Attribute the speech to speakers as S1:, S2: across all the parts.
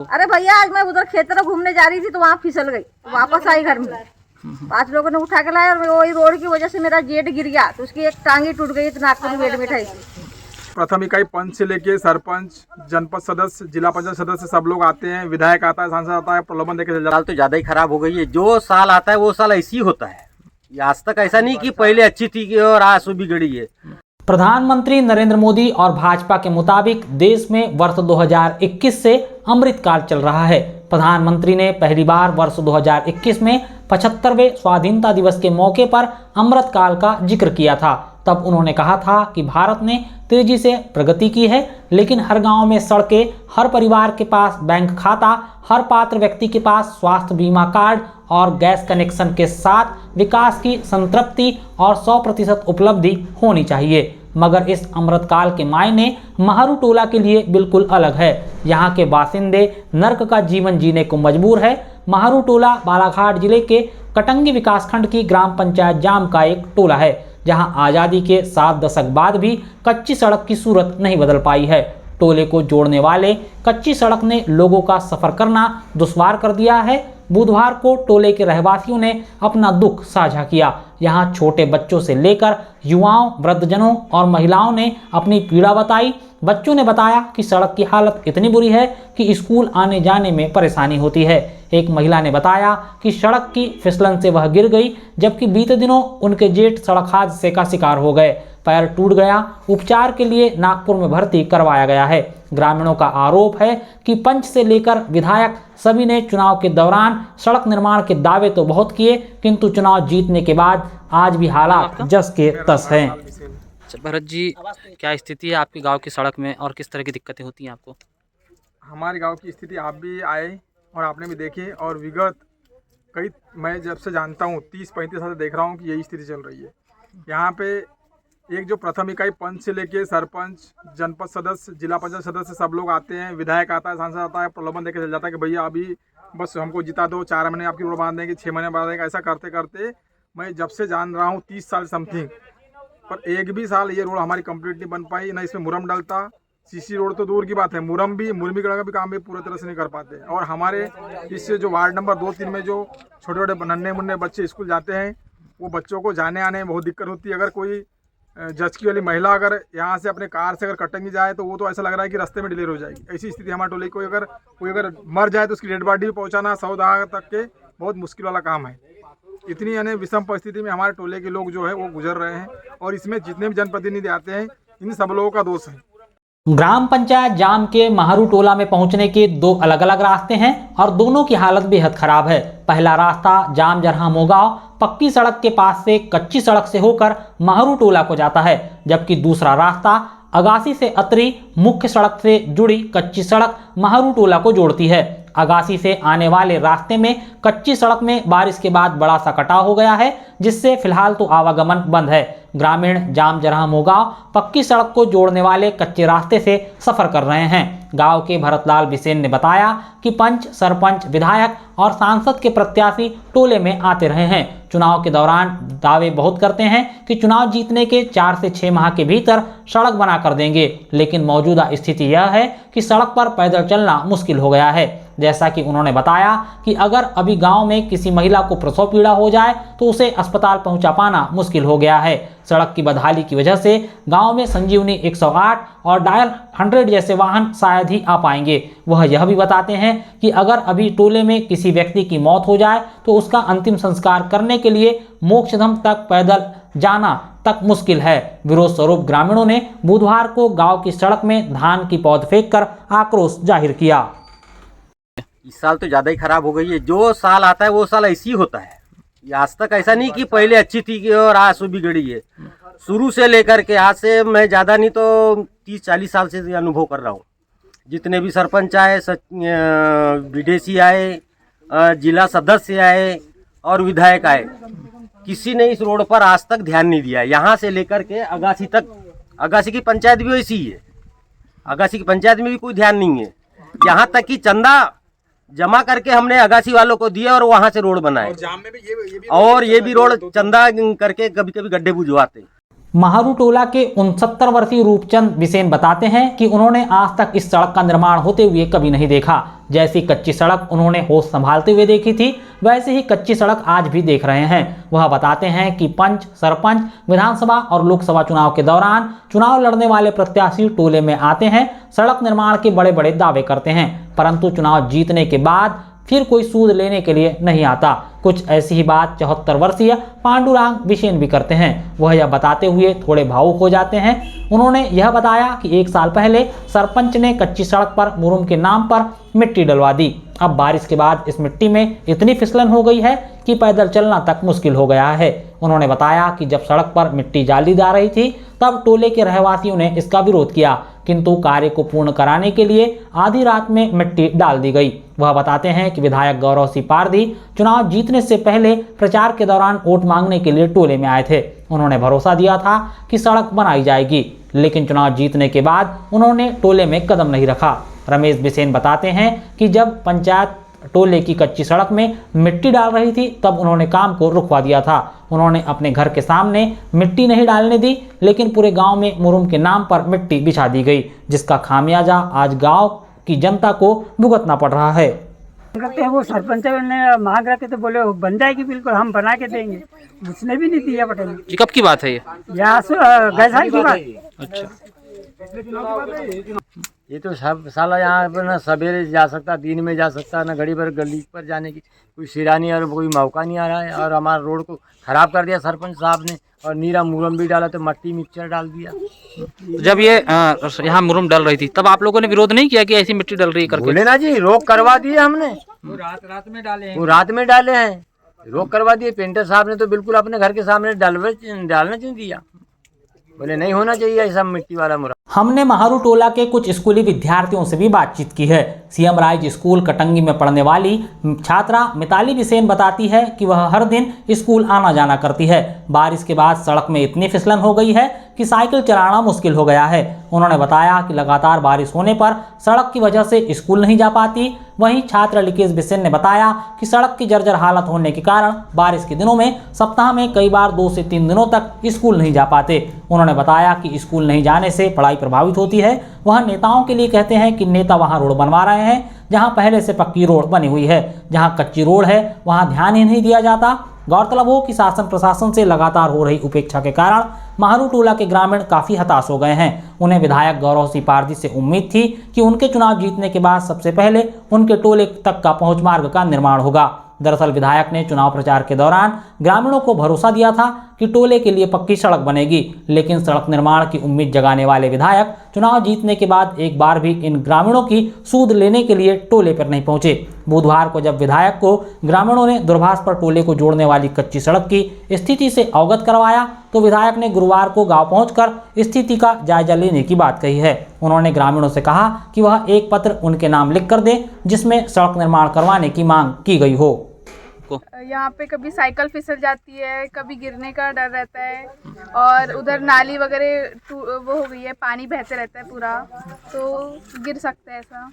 S1: अरे भैया, आज मैं उधर खेत तरफ घूमने जा रही थी तो वहाँ फिसल गई, वापस आई घर में। 5 लोगों ने उठा के लाया और वही रोड की वजह से मेरा जेट गिर गया, तो उसकी एक टांगी टूट गई, तो नागपुर में एडमिट है।
S2: प्रथम इकाई पंच से लेके सरपंच, जनपद सदस्य, जिला पंचायत सदस्य सब लोग आते हैं, विधायक आता है, सांसद आता है, प्रलोभन देके चल जाता है।
S3: साल तो ज्यादा ही खराब हो गई है। जो साल आता है वो साल ऐसी होता है। आज तक ऐसा नहीं कि पहले अच्छी थी और आज सो बिगड़ी है।
S4: प्रधानमंत्री नरेंद्र मोदी और भाजपा के मुताबिक देश में वर्ष 2021 से अमृतकाल चल रहा है। प्रधानमंत्री ने पहली बार वर्ष 2021 में 75वें स्वाधीनता दिवस के मौके पर अमृतकाल का जिक्र किया था। तब उन्होंने कहा था कि भारत ने तेजी से प्रगति की है, लेकिन हर गांव में सड़कें, हर परिवार के पास बैंक खाता, हर पात्र व्यक्ति के पास स्वास्थ्य बीमा कार्ड और गैस कनेक्शन के साथ विकास की संतृप्ति और 100% उपलब्धि होनी चाहिए। मगर इस अमृतकाल के मायने महारू टोला के लिए बिल्कुल अलग है। यहाँ के बासिंदे नर्क का जीवन जीने को मजबूर है। महारू टोला बालाघाट जिले के कटंगी विकासखंड की ग्राम पंचायत जाम का एक टोला है, जहाँ आज़ादी के 7 दशक बाद भी कच्ची सड़क की सूरत नहीं बदल पाई है। टोले को जोड़ने वाले कच्ची सड़क ने लोगों का सफर करना दुश्वार कर दिया है। बुधवार को टोले के रहवासियों ने अपना दुख साझा किया। यहाँ छोटे बच्चों से लेकर युवाओं, वृद्धजनों और महिलाओं ने अपनी पीड़ा बताई। बच्चों ने बताया कि सड़क की हालत इतनी बुरी है कि स्कूल आने जाने में परेशानी होती है। एक महिला ने बताया कि सड़क की फिसलन से वह गिर गई, जबकि बीते दिनों उनके जेठ सड़क हादसे का शिकार हो गए। पैर टूट गया, उपचार के लिए नागपुर में भर्ती करवाया गया है। ग्रामीणों का आरोप है कि पंच से लेकर विधायक सभी ने चुनाव के दौरान सड़क निर्माण के दावे तो बहुत किए, किंतु चुनाव जीतने के बाद आज भी हालात जस के तस हैं।
S5: भरत जी, क्या स्थिति है आपके गांव की सड़क में और किस तरह की दिक्कतें होती हैं आपको?
S2: हमारे गांव की स्थिति आप भी आए और आपने भी देखी, और विगत मैं जब से जानता हूँ 30-35 साल से देख रहा हूँ कि यही स्थिति चल रही है। यहाँ पे एक जो प्रथम इकाई पंच से लेके सरपंच, जनपद सदस्य, जिला पंचायत सदस्य सब लोग आते हैं, विधायक आता है, सांसद आता है, प्रलोभन देके चल जाता है कि भैया अभी बस हमको जिता दो, 4 महीने आपकी रोड बांध देंगे, 6 महीने बांध देंगे। ऐसा करते करते मैं जब से जान रहा हूँ 30 साल समथिंग, पर एक भी साल ये रोड हमारी कंप्लीट नहीं बन पाई। ना इसमें मुरम डलता, सीसी रोड तो दूर की बात है, मुरमीगढ़ का भी काम भी पूरी तरह से नहीं कर पाते। और हमारे इससे जो वार्ड नंबर 2-3 में जो छोटे छोटे नन्हे मुन्ने बच्चे स्कूल जाते हैं, वो बच्चों को जाने आने में बहुत दिक्कत होती है। अगर कोई जचकी वाली महिला अगर यहाँ से अपने कार से अगर कटंगी जाए तो वो तो ऐसा लग रहा है कि रास्ते में डिलीवर हो जाएगी। ऐसी स्थिति हमारे टोले कोई अगर मर जाए तो उसकी डेड बॉडी पहुँचाना 100 दाह तक के बहुत मुश्किल वाला काम है। इतनी यानी विषम परिस्थिति में हमारे टोले के लोग जो है वो गुजर रहे हैं, और इसमें जितने भी जनप्रतिनिधि आते हैं इन सब लोगों का दोष है।
S4: ग्राम पंचायत जाम के महारू टोला में पहुंचने के 2 अलग अलग रास्ते हैं और दोनों की हालत बेहद खराब है। पहला रास्ता जाम जरहा मोगांव पक्की सड़क के पास से कच्ची सड़क से होकर महारू टोला को जाता है, जबकि दूसरा रास्ता अगासी से अतरी मुख्य सड़क से जुड़ी कच्ची सड़क महारू टोला को जोड़ती है। अगासी से आने वाले रास्ते में कच्ची सड़क में बारिश के बाद बड़ा सा कटाव हो गया है, जिससे फिलहाल तो आवागमन बंद है। ग्रामीण जाम जरहा मोगांव पक्की सड़क को जोड़ने वाले कच्चे रास्ते से सफर कर रहे हैं। गांव के भरतलाल बिसेन ने बताया कि पंच, सरपंच, विधायक और सांसद के प्रत्याशी टोले में आते रहे हैं। चुनाव के दौरान दावे बहुत करते हैं कि चुनाव जीतने के 4 से 6 माह के भीतर सड़क बना कर देंगे, लेकिन मौजूदा स्थिति यह है कि सड़क पर पैदल चलना मुश्किल हो गया है। जैसा कि उन्होंने बताया कि अगर अभी गांव में किसी महिला को प्रसव पीड़ा हो जाए तो उसे अस्पताल पहुंचा पाना मुश्किल हो गया है। सड़क की बदहाली की वजह से गांव में संजीवनी 108 और डायल 100 जैसे वाहन शायद ही आ पाएंगे। वह यह भी बताते हैं कि अगर अभी टोले में किसी व्यक्ति की मौत हो जाए तो उसका अंतिम संस्कार करने के लिए मोक्षधाम तक पैदल जाना तक मुश्किल है। विरोध स्वरूप ग्रामीणों ने बुधवार को गांव की सड़क में धान की पौध फेंककर आक्रोश जाहिर किया।
S3: इस साल तो ज्यादा ही खराब हो गई है। जो साल आता है वो साल ऐसी होता है। आज तक ऐसा नहीं कि पहले अच्छी थी और आज सो बिगड़ी है। शुरू से लेकर के आज से मैं ज़्यादा नहीं तो 30-40 साल से अनुभव कर रहा हूँ। जितने भी सरपंच आए, विदेशी आए, जिला सदस्य आए और विधायक आए, किसी ने इस रोड पर आज तक ध्यान नहीं दिया। यहाँ से लेकर के अगासी तक, अगासी की पंचायत भी वैसी ही है। अगासी की पंचायत में भी कोई ध्यान नहीं है। यहाँ तक कि चंदा जमा करके हमने अगासी वालों को दिया और वहां से रोड बनाए, और ये भी रोड चंदा करके कभी कभी गड्ढे बुझवाते।
S4: महारू टोला के 69 वर्षीय रूपचंद बिसेन बताते हैं कि उन्होंने आज तक इस सड़क का निर्माण होते हुए कभी नहीं देखा। जैसी कच्ची सड़क उन्होंने होश संभालते हुए देखी थी, वैसे ही कच्ची सड़क आज भी देख रहे हैं। वह बताते हैं कि पंच, सरपंच, विधानसभा और लोकसभा चुनाव के दौरान चुनाव लड़ने वाले प्रत्याशी टोले में आते हैं, सड़क निर्माण के बड़े बड़े दावे करते हैं, परंतु चुनाव जीतने के बाद फिर कोई सूद लेने के लिए नहीं आता। कुछ ऐसी ही बात 74 वर्षीय पांडुरंग बिसेन भी करते हैं। वह यह बताते हुए थोड़े भावुक हो जाते हैं। उन्होंने यह बताया कि 1 साल पहले सरपंच ने कच्ची सड़क पर मुरुम के नाम पर मिट्टी डलवा दी। अब बारिश के बाद इस मिट्टी में इतनी फिसलन हो गई है कि पैदल चलना तक मुश्किल हो गया है। उन्होंने बताया कि जब सड़क पर मिट्टी डाली जा रही थी तब टोले के रहवासियों ने इसका विरोध किया, किंतु कार्य को पूर्ण कराने के लिए आधी रात में मिट्टी डाल दी गई। वह बताते हैं कि विधायक गौरव सिंह पारदी चुनाव जीतने से पहले प्रचार के दौरान वोट मांगने के लिए टोले में आए थे। उन्होंने भरोसा दिया था कि सड़क बनाई जाएगी, लेकिन चुनाव जीतने के बाद उन्होंने टोले में कदम नहीं रखा। रमेश बिसेन बताते हैं कि जब पंचायत टोले की कच्ची सड़क में मिट्टी डाल रही थी तब उन्होंने काम को रुकवा दिया था। उन्होंने अपने घर के सामने मिट्टी नहीं डालने दी, लेकिन पूरे गांव में मुरुम के नाम पर मिट्टी बिछा दी गई, जिसका खामियाजा आज गांव की जनता को भुगतना पड़ रहा है।
S6: करते हैं वो सरपंच ने मांग रखे तो बोले वो बन जाएगी, बिल्कुल हम बना के देंगे, उसने भी नहीं दिया पटेल।
S5: ये कब की बात है ये?
S6: यहाँ गए साल की बात।
S5: अच्छा,
S7: ये तो सब साला यहाँ पर ना सवेरे जा सकता, दिन में जा सकता, ना घड़ी भर गली पर जाने की कोई सिरानी और कोई मौका नहीं आ रहा है। और हमारा रोड को खराब कर दिया सरपंच साहब ने, और नीरा मुरम भी डाला तो मट्टी मिक्सचर डाल दिया।
S5: जब ये यहाँ मुरुम डल रही थी तब आप लोगों ने विरोध नहीं किया कि ऐसी मिट्टी डल रही है करके?
S7: बोले ना जी, रोक करवा दिए हमने, वो रात में डाले हैं, रोक करवा दिए। पेंटर साहब ने तो बिल्कुल अपने घर के सामने डालना चाहिए दिया, बोले नहीं होना चाहिए ऐसा मिट्टी वाला मुरम।
S4: हमने महारू टोला के कुछ स्कूली विद्यार्थियों से भी बातचीत की है। सीएम राइज स्कूल कटंगी में पढ़ने वाली छात्रा मिताली बिसेन बताती है कि वह हर दिन स्कूल आना जाना करती है। बारिश के बाद सड़क में इतनी फिसलन हो गई है कि साइकिल चलाना मुश्किल हो गया है। उन्होंने बताया कि लगातार बारिश होने पर सड़क की वजह से स्कूल नहीं जा पाती। वहीं छात्र लिकेश बिसेन ने बताया कि सड़क की जर्जर हालत होने के कारण बारिश के दिनों में सप्ताह में कई बार 2 से 3 दिनों तक स्कूल नहीं जा पाते। उन्होंने बताया कि स्कूल नहीं जाने से पढ़ाई प्रभावित होती है। वह नेताओं के लिए कहते हैं कि नेता वहां रोड बनवा रहे हैं जहां पहले से पक्की रोड बनी हुई है, जहां कच्ची रोड है वहां ध्यान ही नहीं दिया जाता। गौरतलब हो कि शासन प्रशासन से लगातार हो रही उपेक्षा के कारण महारू टोला के ग्रामीण काफी हताश हो गए हैं। उन्हें विधायक गौरव सिंह पारदी से उम्मीद थी कि उनके चुनाव जीतने के बाद सबसे पहले उनके टोले तक का पहुंच मार्ग का निर्माण होगा। दरअसल विधायक ने चुनाव प्रचार के दौरान ग्रामीणों को भरोसा दिया था कि टोले के लिए पक्की सड़क बनेगी, लेकिन सड़क निर्माण की उम्मीद जगाने वाले विधायक चुनाव जीतने के बाद एक बार भी इन ग्रामीणों की सूद लेने के लिए टोले पर नहीं पहुंचे। बुधवार को जब विधायक को ग्रामीणों ने दूरभाष पर टोले को जोड़ने वाली कच्ची सड़क की स्थिति से अवगत करवाया तो विधायक ने गुरुवार को गांव पहुंचकर स्थिति का जायजा लेने की बात कही है। उन्होंने ग्रामीणों से कहा कि वह एक पत्र उनके नाम लिख कर दे जिसमें सड़क निर्माण करवाने की मांग की गई हो।
S8: यहाँ पे कभी साइकिल फिसल जाती है, कभी गिरने का डर रहता है, और उधर नाली वगैरह वो हो गई है, पानी बहते रहता है पूरा, तो गिर सकता है ऐसा।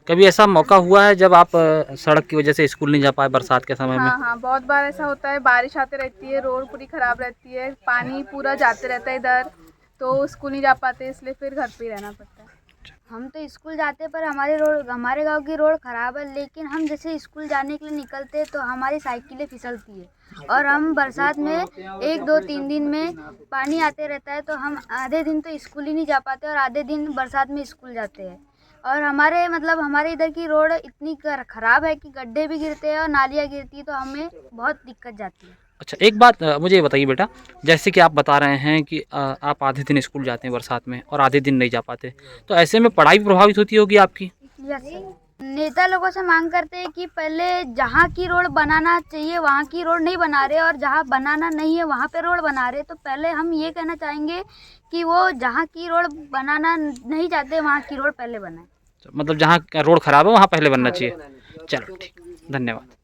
S5: कभी ऐसा मौका हुआ है जब आप सड़क की वजह से स्कूल नहीं जा पाए बरसात के समय में?
S8: हाँ, बहुत बार ऐसा होता है। बारिश आते रहती है, रोड पूरी खराब रहती है, पानी पूरा जाते रहता है इधर, तो स्कूल नहीं जा पाते, इसलिए फिर घर पे ही रहना पड़ता है।
S9: हम तो स्कूल जाते पर हमारे गांव की रोड ख़राब है, लेकिन हम जैसे स्कूल जाने के लिए निकलते हैं तो हमारी साइकिलें फिसलती है, और हम बरसात में 1, 2, 3 दिन में पानी आते रहता है, तो हम आधे दिन तो स्कूल ही नहीं जा पाते और आधे दिन बरसात में स्कूल जाते हैं। और हमारे इधर की रोड इतनी ख़राब है कि गड्ढे भी गिरते हैं और नालियाँ गिरती है, तो हमें बहुत दिक्कत जाती है।
S5: अच्छा, एक बात मुझे ये बताइए बेटा, जैसे कि आप बता रहे हैं कि आप आधे दिन स्कूल जाते हैं बरसात में और आधे दिन नहीं जा पाते, तो ऐसे में पढ़ाई प्रभावित होती होगी आपकी?
S9: नेता लोगों से मांग करते हैं कि पहले जहाँ की रोड बनाना चाहिए वहाँ की रोड नहीं बना रहे, और जहाँ बनाना नहीं है वहाँ पे रोड बना रहे। तो पहले हम ये कहना चाहेंगे कि वो जहाँ की रोड बनाना नहीं चाहते वहाँ की रोड पहले बनाए।
S5: मतलब जहाँ रोड खराब है वहाँ पहले बनना चाहिए। चलो ठीक, धन्यवाद।